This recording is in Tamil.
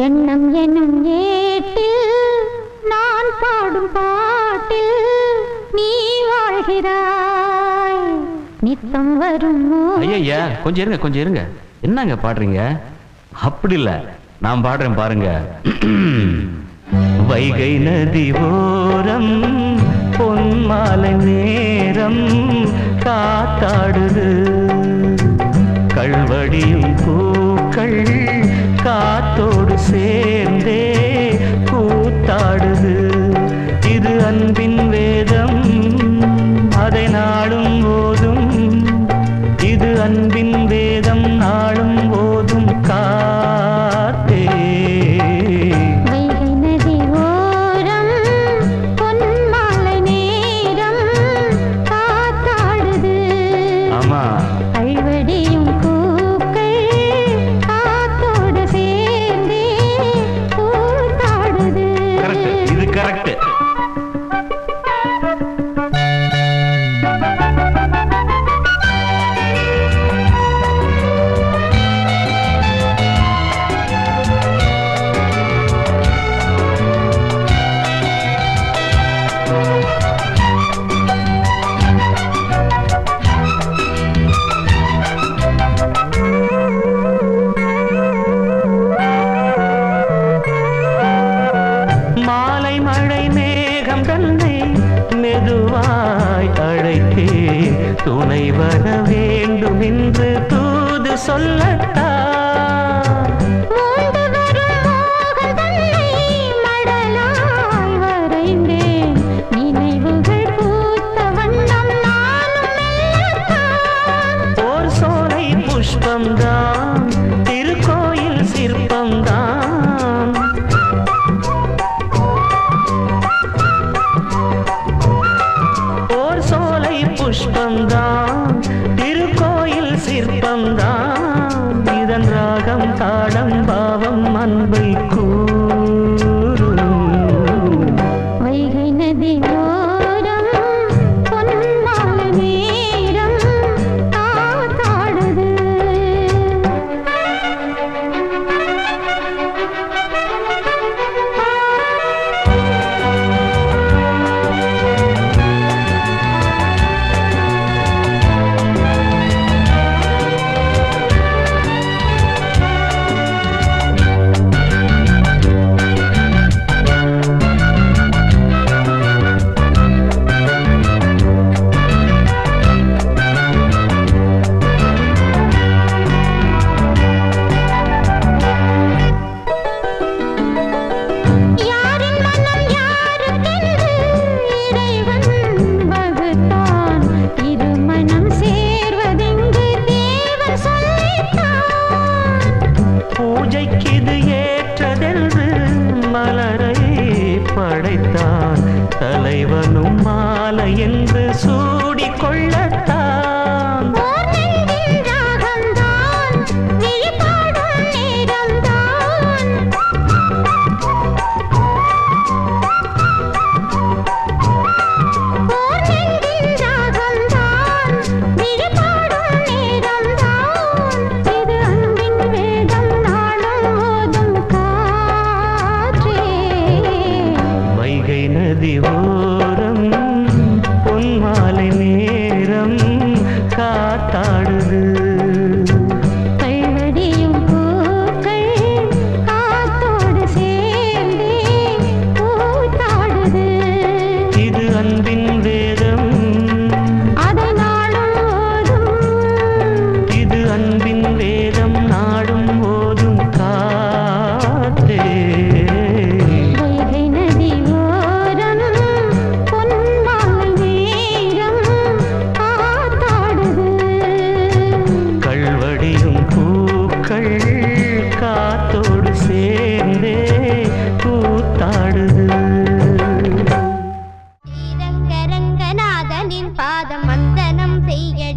எண்ணம் எனும் ஏட்டில் நான் பாடும் பாட்டில் நீ வாழ்கிறாய் நித்தம் வரும். ஐயா கொஞ்சம் இருங்க என்னங்க பாடுறீங்க? அப்படி இல்ல, நான் பாடுறேன் பாருங்க. வைகை நதி ஓரம் பொன்மாலை நேரம் காத்தாடுது, கல்வடியும் பூக்கள் காத்தோடு சேர்ந்தே கூத்தாடுது. இது அன்பின் வேதம், அதை நாளும் போதும். இது அன்பின் வேதம், நாளும் போதும் காத்தே. வைகை நதி ஓரம் பொன்மாலை நேரம் காத்தாடுது. ஆமா, கல்வடியும் பூக்கள் காத்தோடு சேர்ந்தே கூத்தாடுது. கரெக்ட், இது கரெக்ட். மாலை மழை மேகம் தன்னை மெதுவாய் அழைத்தே துணை வர வேண்டும் என்று தூது சொல்லத்தான். ஓர் சோலை புஷ்பம்தான், திருக்கோயில் சிற்பம்தான். ஓர் சோலை புஷ்பம்தான், திருக்கோயில் சிற்பம்தான். இதன் ராகம் தாளம் பாவம் அன்பை கூறும். வைகை நதி ஓரம் பொன்மாலை நேரம் காத்தாடுது. யாரின் மனம் யாருக்கென்று இறைவன் வகுத்தான். இரு மனம் சேர்வதெங்கு தேவன் சொல்லித்தான். பூஜைக்கு இது ஏற்றதென்று மலரை படைத்தான். தலைவனும் மாலை என்று சூடிக்கொள்ளத்தான். ஓர் நெஞ்சின் ராகம்தான், விழிபாடும் நேரம்தான். ஓர் நெஞ்சின் ராகம்தான், விழிபாடும் நேரம்தான். இது அன்பின் வேதம், நாளும் ஓதும் காற்றே. வைகை நதி ஓரம் பொன்மாலை நேரம் காத்தாடுது. கல்வடியும் பூக்கள் காத்தோடு சேர்ந்தே கூத்தாடுது. இது அன்பின் வேதம், அதை நாளும் ஓதும். இது அன்பின் வேதம், நாடும் போதும் காத்தே. வைகை நதி ஓரம் பொன்மாலை நேரம் காத்தாடுது. கல்வடியும் பூக்கள் காத்தோடு சேர்ந்தே கூத்தாடுது. ஸ்ரீரங்க ரங்கநாதனின் பாதம் வந்தனம் செய்ய